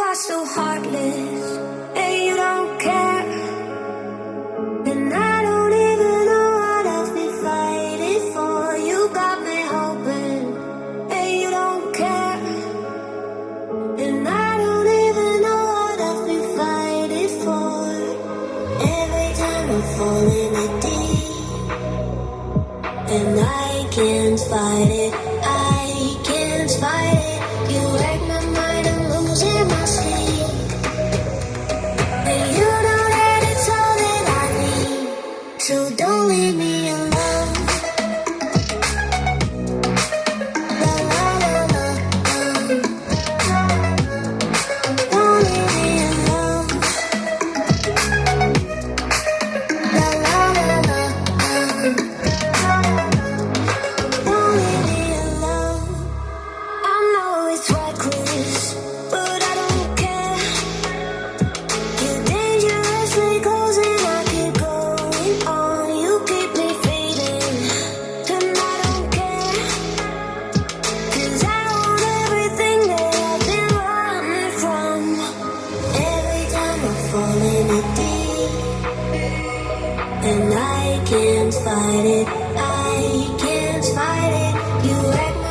are so heartless, and you don't care. And I don't even know what else we fighting for. You got me hoping, and you don't care. And I don't even know what else we fighting for. Every time I fall in it deep, and I can't fight it, I can't fight it. You wreck my mind, I'm losing my sleep. And you know that it's all that I need, so don't leave me alone. La la la la la. Don't leave me alone. La la la la la. Don't leave me alone. I know it's reckless, but I don't care. You're dangerously close and I keep going on. You keep me fading, and I don't care. 'Cause I want everything that I've been running from. Every time I fall in it deep, and I can't fight it, I can't fight it. You wreck my